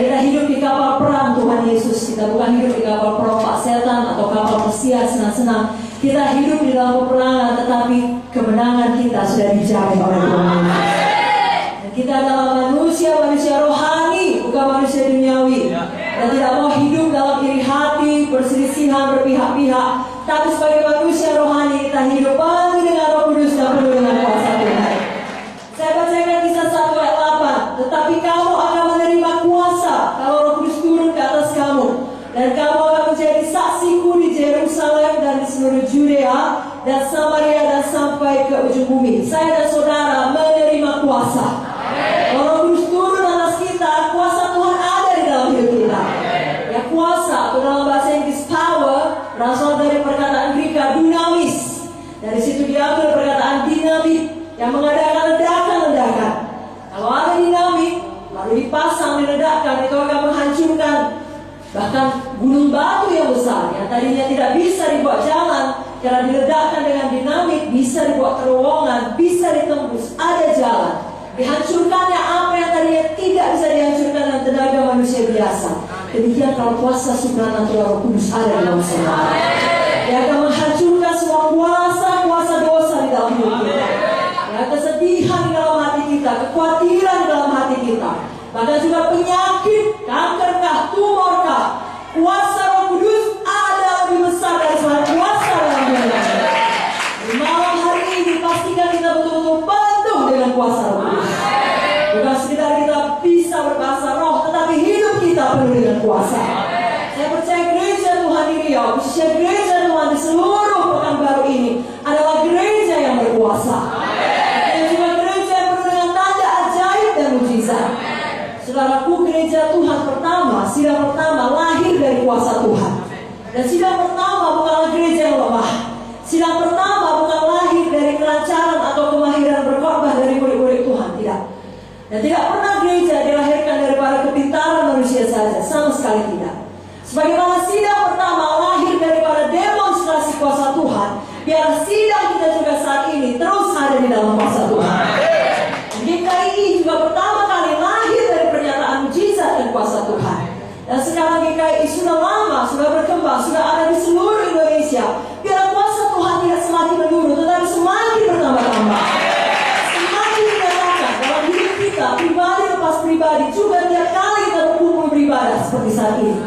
kita hidup di kapal perang Tuhan Yesus. Kita bukan hidup di kapal perompak setan atau kapal pesiar senang-senang. Kita hidup di dalam peperangan, tetapi kemenangan kita sudah dijamin oleh Tuhan. Dan kita adalah manusia rohani, bukan manusia duniawi. Dan tidak mau hidup dalam iri hati, perselisihan, berpihak-pihak. Tapi sebagai manusia rohani, kita hidup penuh dengan Roh Kudus dan penuh dengan kuasa Tuhan. Saya bacakan Kisah 1 ayat 8. Tetapi kamu akan menerima kuasa kalau Roh Kudus turun ke atas kamu, dan kamu akan menjadi saksiku di Yerusalem dan di seluruh Judea dan Samaria dan sampai ke ujung bumi. Saya dan saudara menerima kuasa. Kalau Roh Kudus turun atas kita, kuasa Tuhan ada di dalam hidup kita. Ya, kuasa atau dalam bahasa Inggris power berasal dari perkataan Greka dunamis. Dari situ diambil perkataan dinamit yang mengadakan ledakan-ledakan. Kalau ada dinamit lalu dipasang diledakkan, itu akan menghancurkan bahkan gunung batu yang besar yang tadinya tidak bisa dibuat jalan. Karena diledakkan dengan dinamit, bisa dibuat terowongan, bisa ditembus, ada jalan. Dihancurkannya apa yang tadinya tidak bisa dihancurkan dengan tenaga manusia biasa. Demikian kalau kuasa supranatural Roh Kudus ada dalam saudara. Dia akan menghancurkan semua kuasa dosa di dalam hidup kita. Ya, kesedihan di dalam hati kita, kekhawatiran di dalam hati kita, bahkan juga penyakit, kankerkah, tumorkah, kuasa Roh Kudus ada lebih besar dari semua kuasa dalam dunia. Di malam hari ini pastikan kita betul-betul penuh dengan kuasa Roh Kudus. Bukan sekedar kita bisa berbahasa roh, tetapi hidup kita penuh dengan kuasa. Saya percaya gereja Tuhan di Riau, khususnya gereja Tuhan di seluruh Pekanbaru ini adalah gereja yang berkuasa. Dan juga gereja yang penuh dengan tanda ajaib dan mujizat. Saudaraku, gereja Tuhan pertama, sidang pertama lahir dari kuasa Tuhan. Dan sidang pertama bukanlah gereja yang lemah. Sidang pertama bukan lahir dari kelancaran atau kemahiran berkhotbah dari murid-murid Tuhan, tidak. Dan tidak pernah gereja dilahirkan daripada kepintaran manusia saja, sama sekali tidak. Sebagaimana sidang pertama lahir daripada demonstrasi kuasa Tuhan, biar sidang kita juga saat ini terus ada di dalam kuasa Tuhan. GKI juga pertama kali lahir dari pernyataan mujizat dan kuasa Tuhan. Dan sekarang GKI sudah lama, sudah berkembang, sudah ada di seluruh Indonesia. Biar kuasa Tuhan tidak semakin menurun, tetapi semakin bertambah-tambah. Semakin dinyatakan dalam hidup kita, pribadi lepas pribadi, juga tiap kali kita berkumpul beribadah seperti saat ini.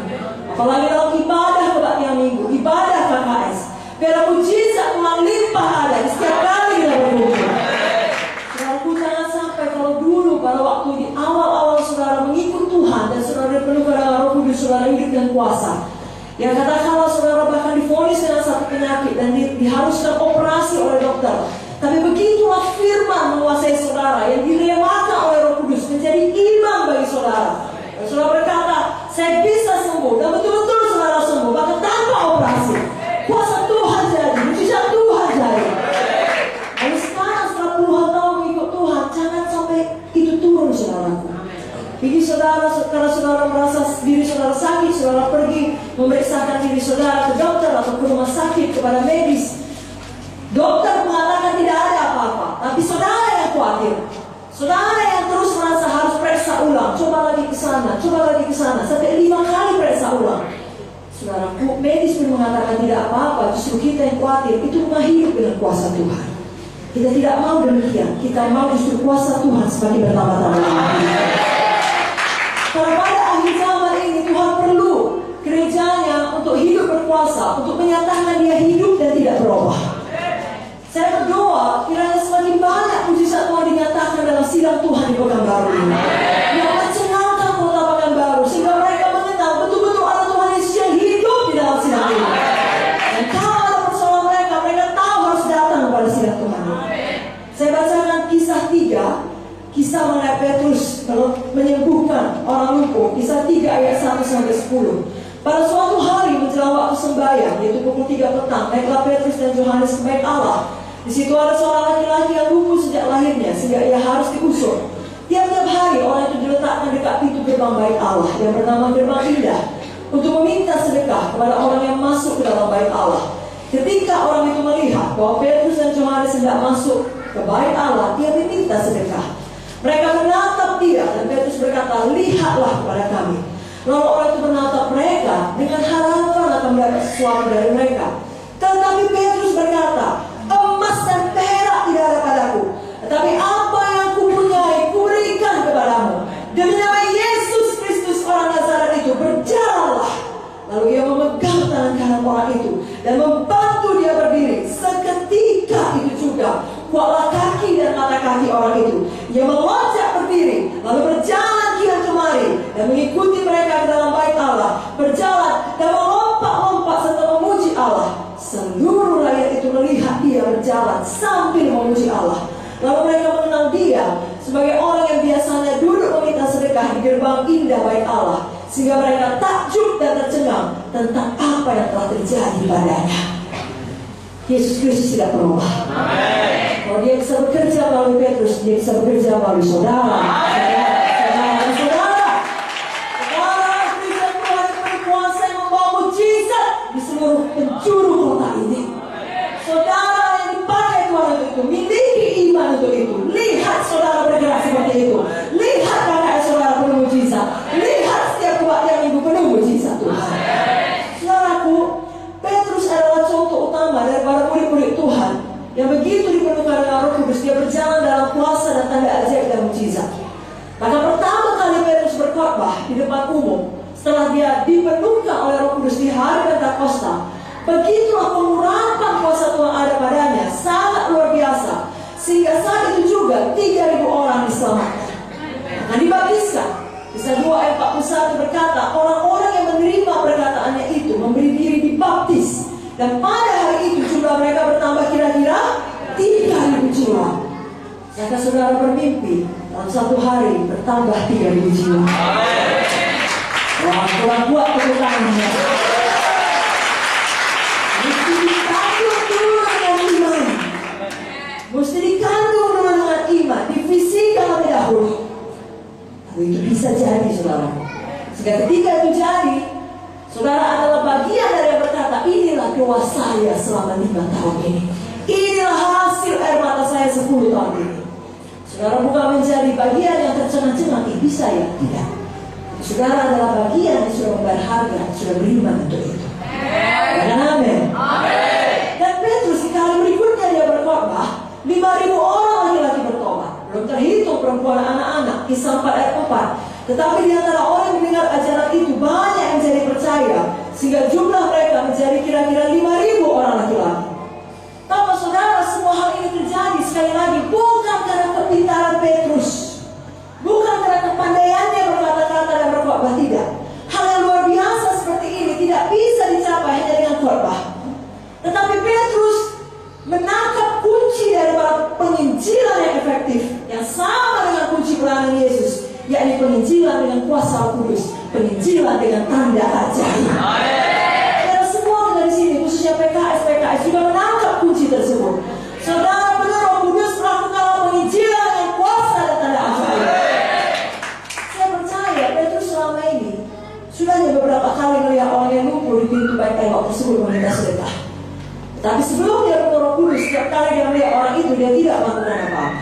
Apalagi dalam ibadah kebaktian minggu, ibadah KKS. Biar mujizat Tuhan limpah ada di setiap kali kita berkumpul. Saudaraku, jangan sampai kalau dulu pada waktu di awal-awal saudara mengikut Tuhan dan saudara dipenuhi dengan Roh Kudus, saudara hidup dengan kuasa. Yang katakanlah saudara bahkan divonis dengan satu penyakit dan diharuskan operasi oleh dokter. Tapi begitulah firman menguasai saudara yang diremakan oleh Roh Kudus menjadi imam bagi saudara. Dan saudara berkata, saya bisa sembuh, dan betul-betul saudara sembuh, bahkan tanpa operasi. Kuasa Tuhan jadi, mujizat Tuhan jadi. Lalu sekarang setelah puluhan tahun mengikut Tuhan, jangan sampai itu turun saudaraku. Jadi saudara, karena saudara merasa diri saudara sakit, saudara pergi memeriksakan diri saudara ke dokter atau ke rumah sakit, kepada medis. Dokter mengatakan tidak ada apa-apa, tapi saudara yang khawatir. Saudara yang terus merasa harus periksa ulang, coba lagi ke sana, sampai 5 kali periksa ulang. Saudara, medis pun mengatakan tidak apa-apa, justru kita yang khawatir. Itu rumah hidup dengan kuasa Tuhan. Kita tidak mau demikian, kita mau justru kuasa Tuhan semakin bertambah-tambah. Karena pada akhir zaman ini Tuhan perlu gerejanya untuk hidup berkuasa, untuk menyatakan dia hidup dan tidak berubah. Saya berdoa kiranya semakin banyak mujizat Tuhan dinyatakan dalam sidang Tuhan di Pekanbaru ini, yang mencenangkan kota Pekanbaru, sehingga mereka mengenal betul-betul ada Tuhan Yesus yang hidup di dalam sidang ini. Dan kalau ada persoalan mereka, mereka tahu harus datang kepada sidang Tuhan ini. Saya bacakan kisah 3, kisah mengenai Petrus menyembuhkan orang lumpuh, kisah 3 ayat 1-10. Pada suatu hari menjelang waktu sembahyang, yaitu pukul 3 petang, naiklah Petrus dan Yohanes ke bait Allah. Di situ ada seorang laki-laki yang lumpuh sejak lahirnya, sehingga ia harus diusur. Tiap-tiap hari orang itu diletakkan dekat pintu gerbang bait Allah yang bernama Gerbang Indah, untuk meminta sedekah kepada orang yang masuk ke dalam bait Allah. Ketika orang itu melihat bahwa Petrus dan Yohanes hendak masuk ke bait Allah, dia meminta sedekah. Mereka menatap dia dan Petrus berkata, lihatlah kepada kami. Lalu orang itu menatap mereka dengan harapan akan mendapat sesuatu dari mereka. Tetapi Petrus berkata, emas dan perak tidak ada padaku, tetapi apa yang kupunyai kuberikan kepadamu. Demi nama Yesus Kristus orang Nazaret itu, berjalanlah. Lalu ia memegang tangan kanan orang itu dan membantu dia berdiri. Seketika itu juga kuatlah kaki dan mata kaki orang itu. Ia melonjak berdiri, lalu berjalan kian kemari dan mengikuti mereka ke dalam bait Allah, berjalan dan melompat-lompat serta memuji Allah. Seluruh rakyat itu melihat dia berjalan sambil memuji Allah. Lalu mereka mengenal dia sebagai orang yang biasanya duduk meminta sedekah di gerbang indah bait Allah, sehingga mereka takjub dan tercengang tentang apa yang telah terjadi padanya. Yesus Kristus tidak berubah. Kalau dia bisa bekerja melalui Petrus, dia bisa bekerja melalui saudara. Saudara, Kristus Tuhan yang berkuasa yang membawa mujizat di seluruh penjuru kota ini. Saudara yang dipakai Tuhan untuk itu, miliki iman untuk itu. Lihat saudara bergerak seperti itu. Lihat kakak saudara penuh mujizat. Lihat setiap kebaktian ibu penuh mujizat Tuhan. Saudaraku, Petrus adalah contoh utama daripada murid-murid Tuhan yang begitu dipenuhkan dengan Roh Kudus. Dia berjalan dalam kuasa dan tanda ajaib dan mujizat. Maka pertama kali Petrus berkhotbah di depan umum setelah dia dipenuhkan oleh Roh Kudus di hari Pentakosta, begitulah pengurapan kuasa Tuhan ada padanya, sangat luar biasa, sehingga saat itu juga 3.000 orang diselamatkan. Nah, dibaptiskan. Kisah 2 ayat 41 berkata, orang-orang yang menerima perkataannya itu memberi diri dibaptis, dan pada hari itu jumlah mereka bertambah kira-kira 3.000 jiwa. Jika saudara bermimpi dalam satu hari bertambah 3.000 jiwa, wah, kurang kuat tepuk tangannya. Mesti dikandung dulu dengan iman. Mesti dikandung dulu dengan iman, divisikan lebih dahulu. Lalu itu bisa jadi saudara. Sehingga ketika itu jadi, saudara adalah bagian dari yang berkata, inilah doa saya selama 5 tahun ini. Inilah hasil air mata saya 10 tahun ini. Saudara bukan menjadi bagian yang tercengang-cengang, bisa ya? Tidak. Saudara adalah bagian yang sudah membayar harga, sudah beriman untuk itu. Amin. Dan Petrus di kali berikutnya dia berkhotbah, 5.000 orang laki-laki bertobat. Belum terhitung perempuan dan anak-anak. Kisah 4 ayat 4. Tetapi di antara orang yang mendengar ajaran itu banyak yang menjadi percaya, sehingga jumlah mereka menjadi kira-kira 5.000 orang laki-laki. Tahu saudara, semua hal ini terjadi sekali lagi bukan karena kepintaran Petrus, bukan karena kepandaiannya berkata-kata dan berkhotbah, tidak. Hal yang luar biasa seperti ini tidak bisa dicapai hanya dengan khotbah. Tetapi Petrus menangkap kunci daripada penginjilan yang efektif, yang sama dengan kunci pelayanan Yesus, yakni penginjilan dengan kuasa Roh Kudus, penginjilan dengan tanda ajaib. Dan semua dari sini, khususnya PKS juga menangkap kunci tersebut. Saudara benar Roh Kudus melakukan penginjilan dengan kuasa dan tanda ajaib. Saya percaya Petrus selama ini sudah beberapa kali melihat orang yang lumpuh di pintu bait tembok tersebut meminta sedekah. Tapi sebelum dia berdoa Roh Kudus, setiap kali dia melihat orang itu, dia tidak melakukan apa-apa.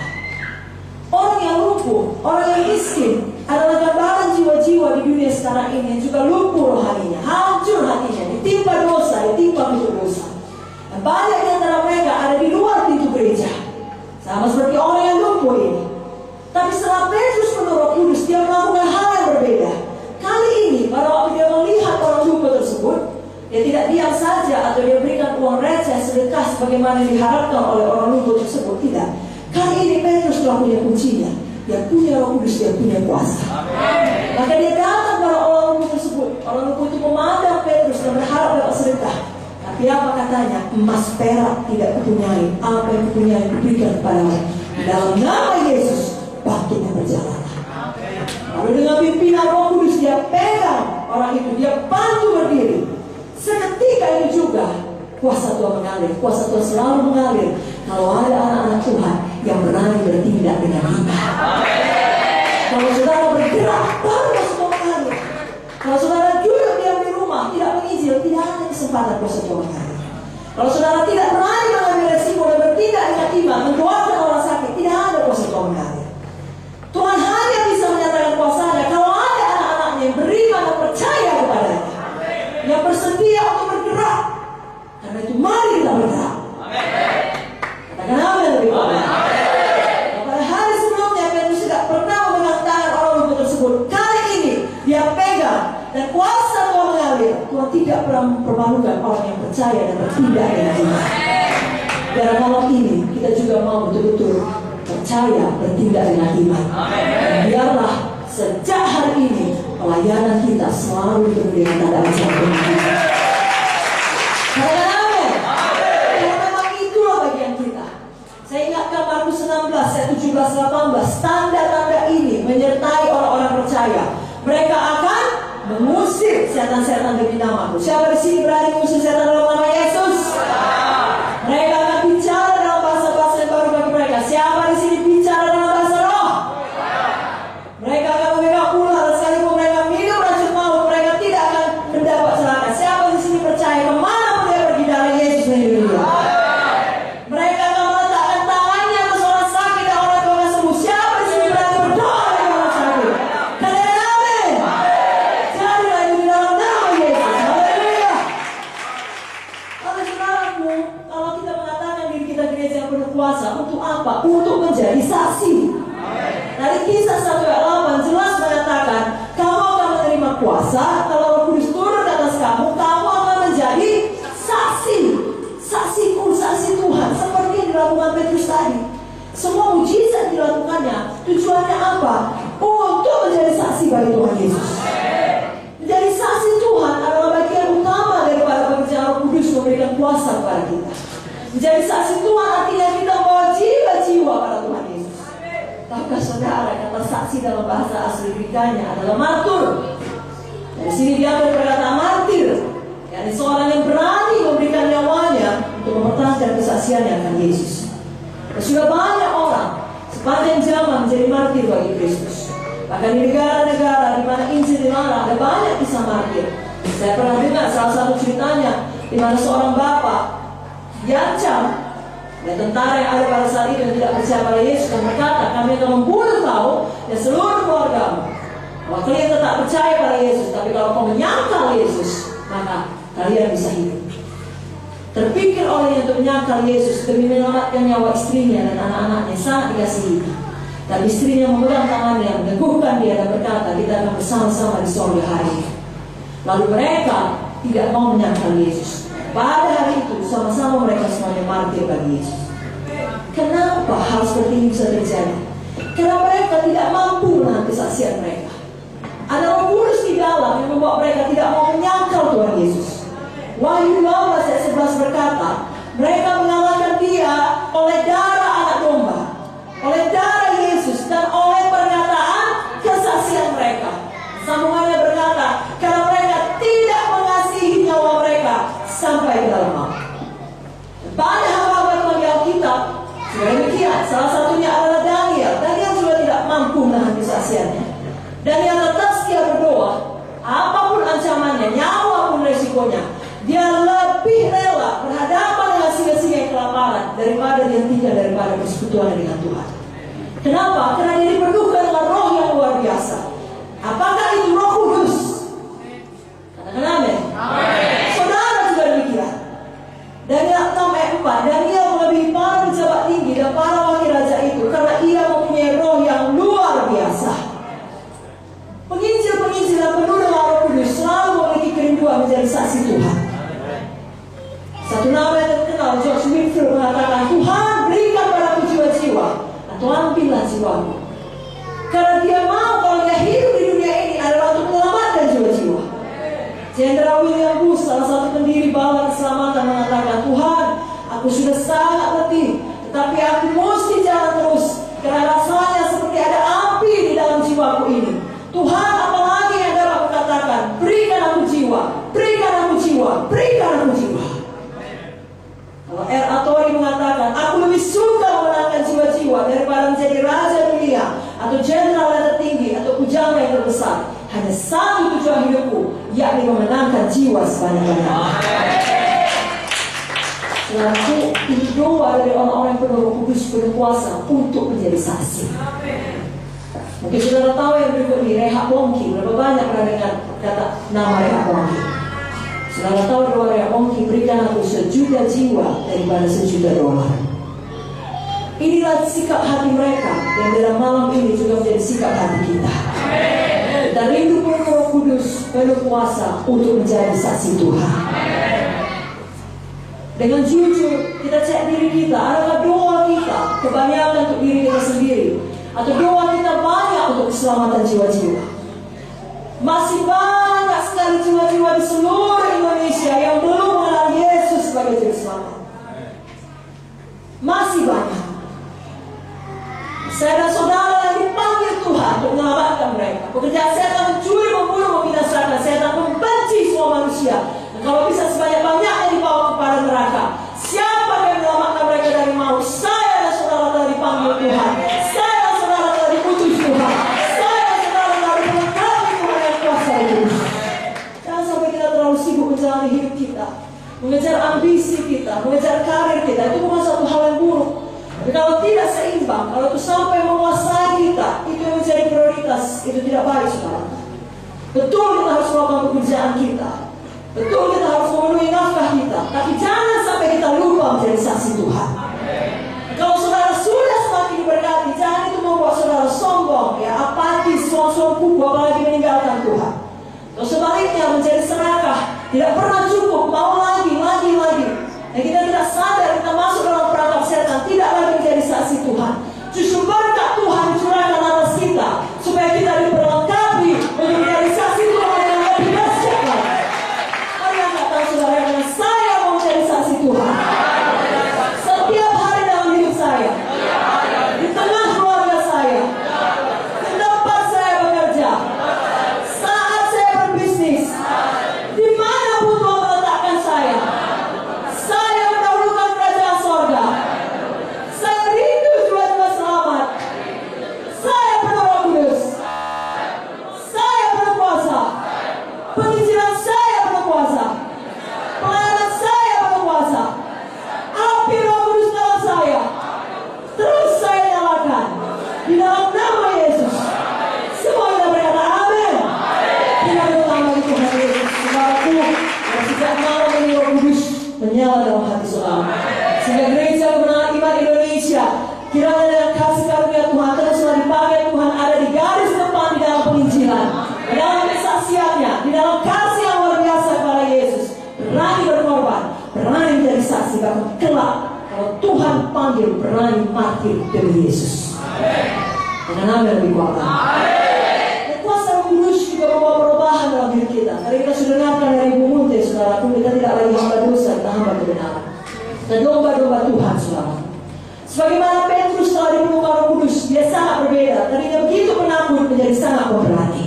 Orang yang lumpuh, orang yang miskin adalah gambaran jiwa-jiwa di dunia sekarang ini yang juga lumpuh rohaninya, hancur hatinya, ditimpa dosa, ditimpa pintu dosa. Dan banyak di antara mereka ada di luar pintu gereja, sama seperti orang yang lumpuh ini. Tapi setelah Petrus berdoa Roh Kudus, dia melakukan hal yang berbeda. Kali ini, pada waktu dia melihat orang lumpuh tersebut, dia tidak diam saja atau dia berikan uang receh sedekah sebagaimana yang diharapkan oleh orang lumpuh tersebut. Tidak. Kali ini Petrus telah punya kuncinya. Dia punya Roh Kudus, dia punya kuasa. Amen. Maka dia datang kepada orang lumpuh tersebut. Orang lumpuh itu memandang Petrus dan berharap dapat sedekah. Tapi apa katanya? Emas perak tidak kupunyai. Apa yang kupunyai kuberikan kepadamu. Dalam nama Yesus, bangkitnya berjalan. Lalu dengan pimpinan Roh Kudus dia pegang orang itu, dia bantu berdiri. Seketika itu juga kuasa Tuhan mengalir. Kuasa Tuhan selalu mengalir kalau ada anak-anak Tuhan yang berani bertindak dengan iman. Kalau saudara bergerak, baru kuasa Tuhan mengalir. Kalau saudara duduk diam di rumah, tidak menginjil, tidak ada kesempatan kuasa Tuhan mengalir. Kalau saudara tidak berani mengambil resiko dan bertindak dengan iman, mendoakan orang sakit, tidak ada kuasa Tuhan mengalir. percaya dan bertindak dengan iman. Biar malam ini kita juga mau betul-betul percaya, bertindak dengan iman. Biarlah sejak hari ini pelayanan kita selalu dipenuhi dengan tanda ajaib. Katakan amin. Karena memang itulah bagian kita. Saya ingatkan Markus 16 ayat 17-18. Tanda-tanda ini menyertai orang-orang percaya. Mereka akan mengusir setan-setan demi namaku. Siapa di sini berani mengusir setan dalam nama Yesus? Mereka akan bicara dalam bahasa-bahasa yang baru bagi mereka. Siapa di sini bicara dalam bahasa roh? Mereka akan memegang ular, sekalipun mereka minum racun maut, mereka tidak akan mendapat celaka. Siapa di sini percaya kemana pun dia pergi dari Yesus sendiri? Mereka akan meletakkan tangannya atas orang sakit dan orang tua sembuh. Siapa di sini berani berdoa dengan orang sakit? Katakan amin. Jadilah itu di dalam nama Yesus. Haleluya. Lalu saudaraku, kalau kita mengatakan diri kita gereja yang penuh kuasa, untuk apa? Untuk menjadi saksi. Dari Kisah 1 ayat 8 jelas mengatakan, kamu akan menerima kuasa kalau Roh Kudus turun di atas kamu, kamu akan menjadi saksi. Saksiku, saksi Tuhan, seperti yang dilakukan Petrus tadi. Semua mujizat dilakukannya, tujuannya apa? Untuk menjadi saksi bagi Tuhan Yesus. Menjadi saksi Tuhan adalah bagian utama daripada pekerjaan Roh Kudus memberikan kuasa kepada kita. Menjadi saksi Tuhan artinya kita membawa jiwa-jiwa pada Tuhan Yesus. Tahukah saudara, kata saksi dalam bahasa asli Grekanya adalah martur. Dari sini diambil perkataan martir, yakni seorang yang berani memberikan nyawanya untuk mempertahankan kesaksiannya akan Yesus. Dan sudah banyak orang sepanjang zaman menjadi martir bagi Kristus. Bahkan di negara-negara di mana Injil dilarang, ada banyak kisah martir. Saya pernah dengar salah satu ceritanya di mana seorang bapak diancam dan tentara yang ada pada saat itu yang tidak percaya pada Yesus dan berkata, kami akan membunuh kau dan seluruh keluargamu. Kalau kalian tetap percaya pada Yesus, tapi kalau kau menyangkal Yesus, maka kalian bisa hidup. Terpikir olehnya untuk menyangkal Yesus demi menyelamatkan nyawa istrinya dan anak-anaknya, sangat dikasihi. Tapi istrinya memegang tangannya, meneguhkan dia dan berkata, kita akan bersama-sama di surga hari ini. Lalu mereka tidak mau menyangkal Yesus. Pada hari itu sama-sama mereka semuanya martir bagi Yesus. Kenapa hal seperti ini bisa terjadi? Karena mereka tidak mampu menahan kesaksian mereka. Ada Roh Kudus di dalam yang membuat mereka tidak mau menyangkal Tuhan Yesus. Wahyu 12 ayat 11 berkata, mereka mengalahkan dia oleh darah anak domba, oleh darah Yesus, dan oleh perkataan kesaksian mereka. Sambungannya berkata, karena mereka tidak mengasihi nyawa mereka sampai ke dalam maut. Banyak hal-hal Tuhan di Alkitab sudah demikian. Salah satunya adalah Daniel. Daniel juga tidak mampu menahan kesaksiannya. Daniel tetap setia berdoa, apapun ancamannya, nyawa pun resikonya. Dia lebih rela berhadapan dengan singa-singa yang kelaparan daripada dia tinggal daripada persekutuan dengan Tuhan. Kenapa? Karena dia dipenuhkan dengan roh yang luar biasa. Apakah itu Roh Kudus? Katakan amin. Saudara juga demikian. Daniel 6 ayat 4, Daniel melebihi para pejabat tinggi dan para wakil raja itu karena ia mempunyai roh yang luar biasa. Penginjil-penginjil yang penuh dengan Roh Kudus selalu memiliki kerinduan menjadi saksi Tuhan. Satu nama yang terkenal, George Whitefield mengatakan, Tuhan berikan padaku jiwa-jiwa atau ambillah jiwaku. Karena dia mau kalau dia hidup di dunia ini adalah untuk menyelamatkan jiwa-jiwa. Jenderal William Booth, salah satu pendiri Bala Keselamatan, mengatakan, Tuhan, aku sudah sangat letih, tetapi aku mesti jalan terus karena rasanya seperti ada api di dalam jiwaku ini. Tuhan, apalagi yang dapat kukatakan? Berikan aku jiwa, berikan aku jiwa, berikan aku jiwa. Kalau R. Atori mengatakan, aku lebih suka memenangkan jiwa-jiwa daripada menjadi raja dunia atau jenderal yang tertinggi atau pujangga yang terbesar. Hanya satu tujuan hidupku, yakni memenangkan jiwa sebanyak-banyaknya. Selalu ini doa dari orang-orang yang penuh Roh Kudus, penuh kuasa untuk menjadi saksi. Mungkin saudara tahu yang berikut ini, Rehab Bongki. Berapa banyak pernah dengar kata nama Rehab Bongki? Saudara tahu doa Rehab Bongki, berikan aku 1 juta jiwa daripada 1 juta dolar. Inilah sikap hati mereka yang dalam malam ini juga menjadi sikap hati kita. Kita rindu penuh Roh Kudus, penuh kuasa untuk menjadi saksi Tuhan. Dengan jujur kita cek diri kita, adakah doa kita kebanyakan untuk diri kita sendiri, atau doa kita banyak untuk keselamatan jiwa-jiwa? Masih banyak sekali jiwa-jiwa di seluruh Indonesia yang belum mengenal Yesus sebagai juru selamat. Masih banyak. Saya dan saudara yang dipanggil Tuhan untuk menyelamatkan mereka. Pekerjaan saya akan mencuri, membunuh, membinasakan. Saya akan membenci semua manusia. Dan kalau bisa sebanyak-banyaknya dibawa kepada neraka. Siapa yang menyelamatkan mereka dari maut? Saya dan saudara telah dipanggil Tuhan. Saya dan saudara telah diutus Tuhan. Saya dan saudara telah diberkati Tuhan yang kuasa itu. Jangan sampai kita terlalu sibuk menjalani hidup kita, mengejar ambisi kita, mengejar karir kita. Itu bukan satu hal yang buruk. Tapi kalau tidak seimbang, kalau itu sampai menguasai kita, itu yang menjadi prioritas, itu tidak baik, saudara. Betul kita harus melakukan pekerjaan kita, betul kita harus memenuhi nafkah kita, tapi jangan sampai kita lupa menjadi saksi Tuhan. Kalau saudara sudah semakin diberkati, jangan itu membuat saudara sombong, ya, apatis, suam-suam kuku, apalagi meninggalkan Tuhan. Atau sebaliknya menjadi serakah, tidak pernah cukup, mau lagi. Dan kita tidak sadar kita masuk dalam perangkap setan, tidak lagi menjadi saksi Tuhan. Justru berkat Tuhan dicurahkan atas kita, supaya kita diperlengkapi untuk menjadi saksi Tuhan yang lebih dahsyat lagi. Mari angkat tangan saudara dengan saya mau menjadi saksi Tuhan. Setiap hari dalam hidup saya, di tengah keluarga saya, di tempat saya bekerja, saat saya berbisnis, dimanapun Tuhan meletakkan saya mendahulukan kerajaan sorga. Saya rindu jiwa-jiwa selamat. Saya penuh Roh Kudus. Saya penuh kuasa. Penginjilan saya penuh kuasa. Pelayanan saya penuh kuasa. Api Roh Kudus dalam saya terus saya nyalakan. Di dalam nama Yesus. Semua kita berkata amin. Kita berutama di Tuhan Yesus. Saudaraku, sejak malam ini Roh Kudus menyala dalam hati saudara. Sehingga gereja kemenangan iman Indonesia, kiranya dengan kasih karunia Tuhan terus dipakai Tuhan ada di garis depan di dalam penginjilan, di dalam kesaksiannya, di dalam kasih yang luar biasa kepada Yesus. Berani berkorban, berani menjadi saksi, bahkan kelak kalau Tuhan panggil berani mati demi Yesus. Dengan nama yang lebih kuat. Dan kuasa Roh Kudus juga membawa perubahan dalam hidup kita. Tadi kita sudah dengarkan dari Ibu Munte, saudara, kita tidak lagi hamba dosa, kita hamba kebenaran. Dan domba-domba Tuhan, saudara. Sebagaimana Petrus telah dipenuhkan Roh Kudus, dia sangat berbeda. Tadinya begitu penakut menjadi sangat pemberani.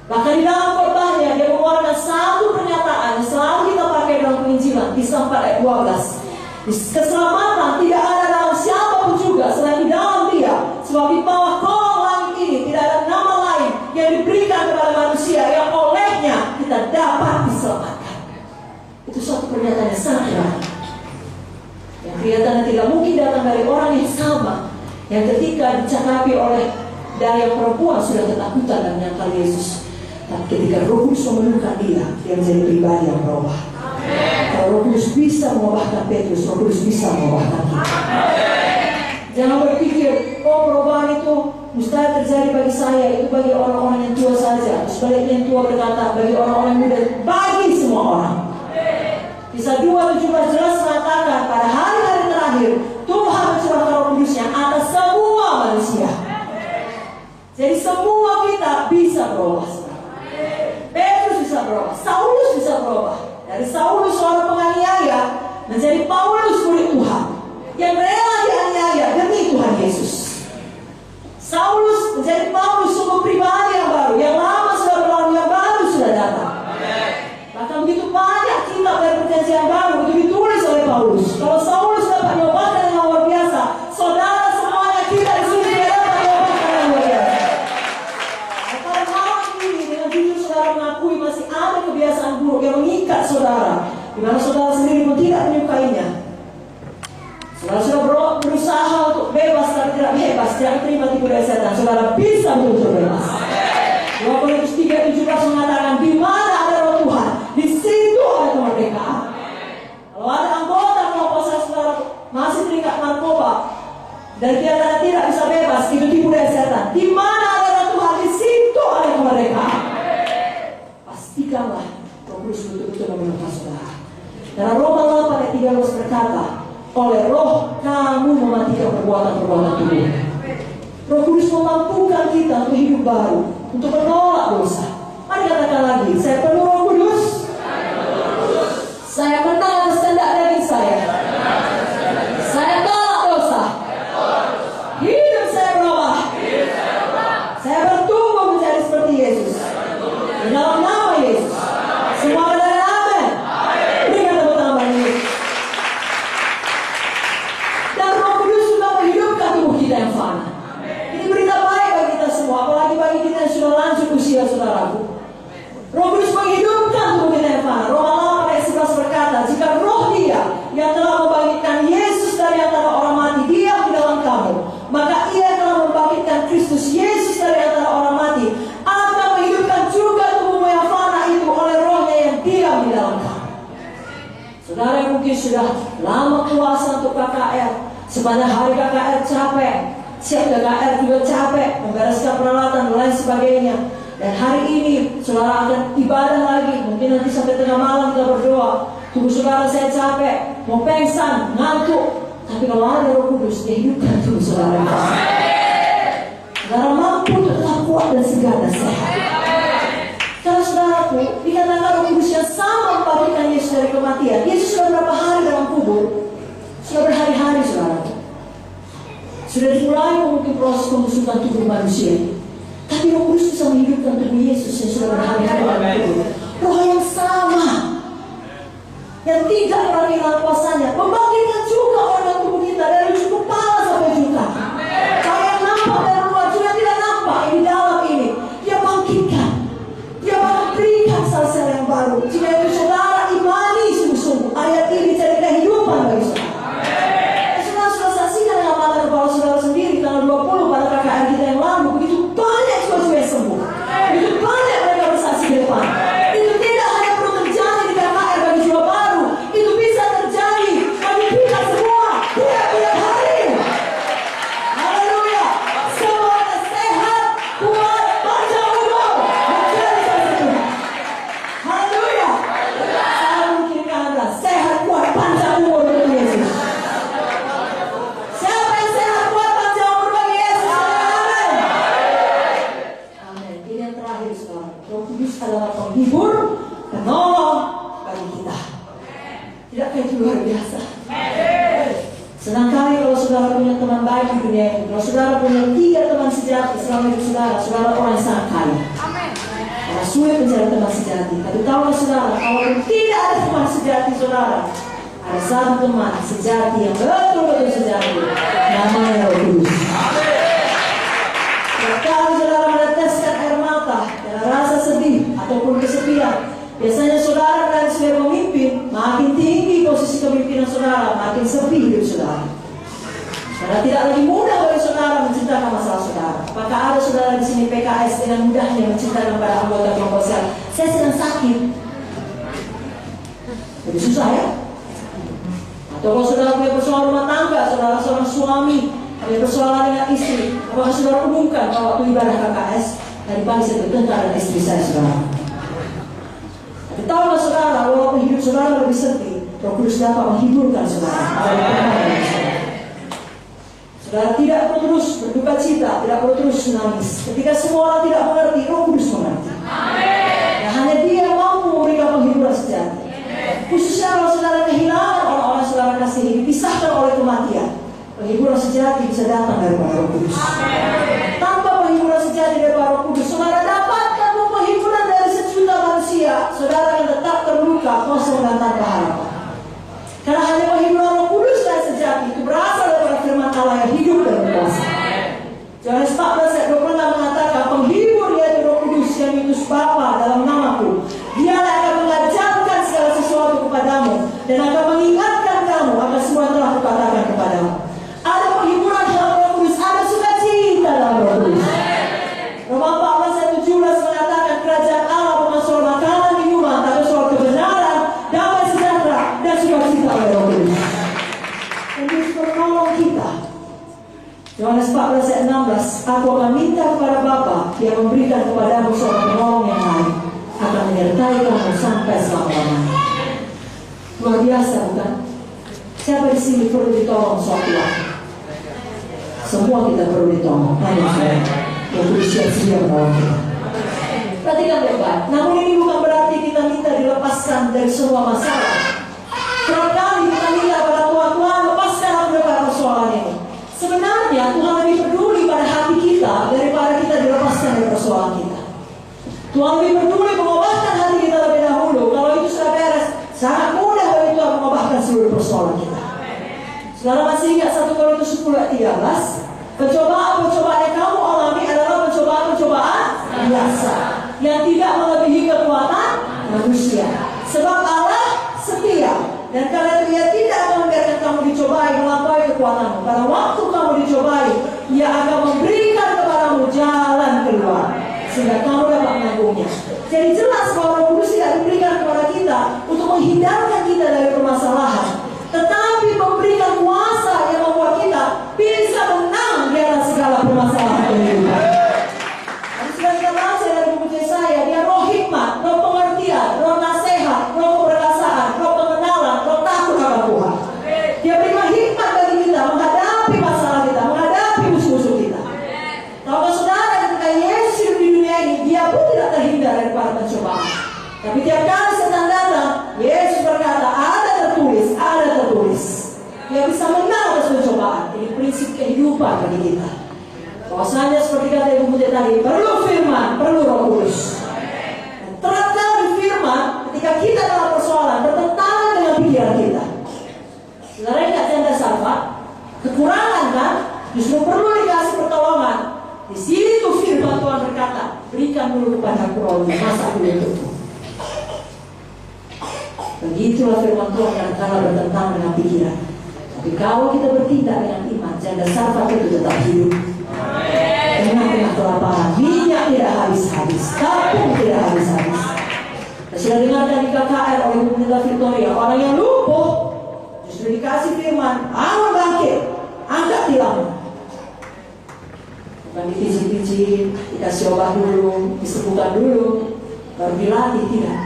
Bahkan di dalam khotbahnya dia mengeluarkan satu pernyataan yang selalu kita pakai dalam penginjilan, Kisah 4 ayat 12. Keselamatan tidak ada dalam siapapun juga selain di dalam Dia, sebab di bawah kolong langit ini tidak ada nama lain yang diberikan kepada manusia yang olehnya kita dapat diselamatkan. Itu suatu pernyataan yang sangat berani, yang kelihatannya tidak mungkin datang dari orang yang sama, yang ketika dicakapi oleh dari yang perempuan sudah ketakutan dan menyangkal Yesus. Tapi ketika Roh Kudus memenuhkan dia menjadi pribadi yang berubah. Kalau Roh Kudus bisa mengubahkan Petrus, Roh Kudus bisa mengubahkan kita. Jangan berpikir, oh perubahan itu mustahil terjadi bagi saya, itu bagi orang-orang yang tua saja. Sebaliknya yang tua berkata, bagi orang-orang muda, bagi semua orang. Kisah 2:17 jelas mengatakan pada hari-hari terakhir Tuhan mencurahkan Roh Kudusnya atas semua manusia. Jadi semua kita bisa berubah. Petrus bisa berubah, Saulus bisa berubah. Dari Saulus seorang penganiaya menjadi Paulus murid Tuhan yang rela dianiaya demi Tuhan Yesus. Saulus menjadi Paulus, sungguh pribadi yang baru, yang lama sudah berlalu, yang baru sudah datang. Bahkan begitu banyak kitab dari perjanjian baru itu ditulis oleh Paulus. Kalau Saulus dapat diobatkan dengan luar biasa, saudara semuanya kita di sini tidak dapat diobatkan dengan luar biasa. Nah, pada malam ini dengan jujur saudara mengakui masih ada kebiasaan buruk yang mengikat saudara, di mana saudara sendiri pun tidak menyukainya. Saudara sudah berusaha untuk bebas tapi tidak bebas, tidak terima tipu daya setan. Saudara bisa betul bebas. 2 Korintus 3:17 mengatakan, di mana ada Roh Tuhan, di situ ada kemerdekaan. Kalau ada anggota kelompok saudara masih terikat narkoba dan kelihatannya tidak bisa bebas, itu tipu daya setan. Di mana ada Roh Tuhan, di situ ada kemerdekaan. Pastikanlah Roh Kudus betul-betul memenuhi saudara. Dalam Roma 8 ayat ayat 13 berkata, oleh Roh kamu mematikan perbuatan-perbuatan tubuh. Roh Kudus memampukan kita untuk hidup baru, untuk menolak dosa. Mari katakan lagi, saya penuh Roh Kudus. Saya menang atas kehendak daging saya. Saya tolak dosa. Hidup saya berubah. Saya bertumbuh menjadi seperti Yesus. Di dalam nama Yesus. Semua katakan amin. Berikan tepuk tangan bagi Yesus. Dan Roh Kudus juga menghidupkan tubuh kita yang fana. Ini berita baik bagi kita semua, apalagi bagi kita yang sudah lanjut usia, saudaraku. Roh Kudus menghidupkan tubuh kita yang fana. Roma 8 ayat 11 berkata, jika Roh Dia yang telah membangkitkan Yesus dari antara orang mati diam di dalam kamu, maka Ia telah membangkitkan Kristus Yesus dari antara orang mati, akan menghidupkan juga tubuhmu yang fana itu oleh Roh-Nya yang diam di dalam kamu. Saudara yang mungkin sudah lama puasa untuk KKR, sepanjang hari KKR capek, siap KKR juga capek, membereskan peralatan dan lain sebagainya. Dan hari ini saudara akan ibadah lagi, mungkin nanti sampai tengah malam kita berdoa. Tubuh saudara saya capek, mau pengsan, ngantuk. Tapi kalau ada Roh Kudus, dia hidupkan tubuh saudara. Saudara mampu untuk tetap kuat dan segar dan sehat. Karena saudaraku, dikatakan Roh Kudus yang sama membangkitkan Yesus dari kematian. Yesus sudah berapa hari dalam kubur? Sudah berhari-hari saudara. Sudah dimulai mungkin proses pembusukan tubuh manusia. Tapi Roh Kudus bisa menghidupkan tubuh Yesus yang sudah berhari-hari dalam kubur. Roh yang sama, yang tidak pernah hilang kuasanya, membangkitkan juga organ tubuh kita dari ujung kepala sampai juta. Kalau yang nampak dari luar juga tidak nampak, ini dalam ini. Dia bangkitkan, dia berikan sel-sel yang baru. Jika itu saudara imani sungguh-sungguh, ayat ini jadi kehidupan bagi saudara. Saudara sudah saksikan dengan mata kepala saudara sendiri tanggal 20 pada KKR kita yang lalu, begitu banyak jiwa-jiwa yang sembuh, begitu banyak mereka bersaksi di depan. Itu tidak hanya perlu terjadi di KKR bagi jiwa baru, itu bisa terjadi bagi kita semua tiap-tiap hari. Haleluya. Semuanya sehat, kuat, panjang umur, menjadi satu. Haleluya. Saya mungkinkan Anda sehat, kuat, panjang umur untuk Yesus. Siapa yang sehat, kuat, panjang umur bagi Yesus? Amin. Amin. Ini yang terakhir saudara. Roh Kudus adalah penghibur, penolong bagi kita. Tidakkah itu luar biasa? Senang kali kalau saudara punya teman baik di dunia ini. Kalau saudara punya 3 teman sejati selama hidup saudara, saudara orang yang sangat kaya. Karena sulit mencari teman sejati. Tapi tahu saudara, kalau tidak ada teman sejati saudara, ada satu teman sejati yang betul-betul sejati, namanya Roh Kudus. Kalau saudara meneteskan air mata karena rasa sedih ataupun kesepian, biasanya saudara dan sebagai pemimpin, makin tinggi posisi kepemimpinan saudara, makin sepi hidup saudara. Karena tidak lagi mudah bagi saudara menceritakan masalah saudara. Apakah ada saudara di sini PKS dengan mudahnya menceritakan pada anggota kelompok sel, saya sedang sakit? Jadi susah ya? Atau kalau saudara punya persoalan rumah tangga, saudara seorang suami, ada persoalan dengan istri, apakah saudara umumkan kalau waktu ibadah KKS, tadi pagi saya bertengkar dengan istri saya saudara. Tapi tahulah saudara, walaupun hidup saudara lebih sedih, Roh Kudus dapat menghiburkan saudara. Saudara tidak perlu terus berduka cita, tidak perlu terus menangis. Ketika semua orang tidak mengerti, Roh Kudus mengerti. Dan hanya Dia yang mampu memberikan penghiburan sejati. Khususnya kalau saudara kehilangan orang-orang saudara kasihi, dipisahkan oleh kematian, penghiburan sejati bisa datang dari Roh Kudus. Tanpa penghiburan sejati dari Roh Kudus, saudara dapatkan penghiburan dari sejuta manusia, saudara yang tetap terluka, kosong dan tanpa harapan. Karena hanya penghiburan Roh Kudus dan sejati itu berasal dari firman Allah yang hidup dan berkuasa. Yohanes 14 ayat 26 mengatakan, penghibur yaitu Roh Kudus yang diutus Bapa dalam namaku. Dialah akan mengajarkan segala sesuatu kepadamu dan akan mengingatkan kamu akan semua yang telah kukatakan kepadamu. Ada penghiburan dalam Roh Kudus, ada sukacita dalam Roh Kudus. Roma 14 ayat 17 mengatakan kerajaan Allah bukan soal makanan minuman, tapi soal kebenaran, damai sejahtera dan sukacita oleh Roh Kudus. Dan Dia sudah menolong kita. Yohanes 14 ayat 16, aku akan minta kepada Bapa yang memberikan kepadamu seorang penolong yang lain, akan menyertai kamu sampai selama-lamanya. Luar biasa bukan? Siapa di sini perlu ditolong suatu waktu? Semua kita perlu ditolong. Hanya saya yang berusia sedia menolong kita. Perhatikan baik-baik. Namun ini bukan berarti kita minta dilepaskan dari semua masalah. Kerap kali kita minta pada Tuhan lepaskan aku dari persoalan ini. Sebenarnya Tuhan lebih peduli pada hati kita daripada kita dilepaskan dari persoalan kita. Tuhan lebih peduli mengubahkan hati kita lebih dahulu. Kalau itu sudah beres, sangat mudah bagi Tuhan mengubahkan seluruh persoalan kita. Saudara masih ingat 1 Korintus 10:13? Pencobaan-pencobaan yang kamu alami adalah pencobaan-pencobaan biasa yang tidak melebihi kekuatan manusia. Sebab Allah setia, dan karena itu Ia tidak akan membiarkan kamu dicobai melampaui kekuatanmu. Pada waktu kamu dicobai, Ia akan memberikan kepadamu jalan keluar sehingga kamu dapat menanggungnya. Jadi jelas bahwa Roh Kudus tidak diberikan kepada kita untuk menghindarkan kita dari permasalahan, tetapi memberikan kuasa yang membuat kita bisa menang di atas segala permasalahan kehidupan. Dan sudah kita baca dari buku Yesaya, dia roh hikmat, roh pengertian, roh nasihat, roh keperkasaan, roh pengenalan, roh takut akan Tuhan. Dia berikan hikmat bagi kita menghadapi masalah kita, menghadapi musuh-musuh kita. Tahukah saudara, ketika Yesus hidup di dunia ini, dia pun tidak terhindar daripada pencobaan. Tapi tiap kali setan datang, Yesus berkata, ada tertulis. Dia bisa menang atas pencobaan. Ini prinsip kehidupan bagi kita. Bahwasanya seperti kata Ibu Putri tadi, perlu firman, perlu Roh Kudus. Ternyata di firman, ketika kita dalam persoalan bertentangan dengan pikiran kita. Saudara ingat janda Sarfat, kekurangan kan, justru perlu dikasih pertolongan. Di situ firman Tuhan berkata, berikan dulu kepada aku roh, masa aku untukmu. Begitulah firman Tuhan yang kalah bertentangan dengan pikiran. Tapi kalau kita bertindak dengan iman, janda Sarfat itu tetap hidup. Tengah-tengah kelaparan, minyak tidak habis-habis, tabung tidak habis-habis. Kita sudah dengarkan di KKR oleh Bunda Victoria, orang yang lumpuh justru dikasih firman, bangun bangkit, angkat tilangmu. Bukan dipijit-pijit, dikasih obat dulu, disembuhkan dulu, baru dilatih, tidak.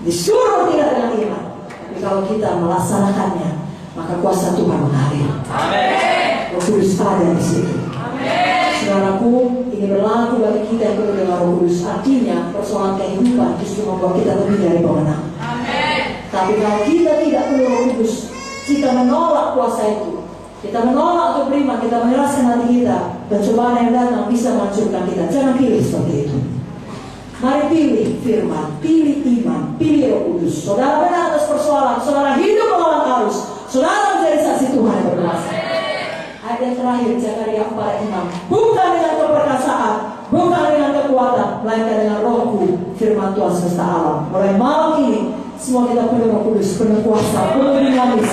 Disuruh tidak dengan iman. Tapi kalau kita melaksanakannya, maka kuasa Tuhan mengalir. Roh Kudus ada di situ. Saudaraku, ini berlaku bagi kita yang penuh dengan Roh Kudus. Artinya persoalan kehidupan justru membuat kita lebih dari pemenang. Tapi kalau kita tidak penuh Roh Kudus, kita menolak kuasa itu, kita menolak untuk beriman, kita menyerahkan hati kita, pencobaan yang datang bisa menghancurkan kita. Jangan pilih seperti itu. Mari pilih firman, pilih iman, pilih Roh Kudus. Saudara benar atas persoalan, saudara hidup melawan arus, saudara menjadi saksi Tuhan yang berkuasa. Ayat yang terakhir, Zakaria 4:6. Bukan dengan keperkasaan, bukan dengan kekuatan, melainkan dengan Rohku, firman Tuhan semesta alam. Mulai malam ini, semua kita penuh Roh Kudus, penuh kuasa, penuh dinamis.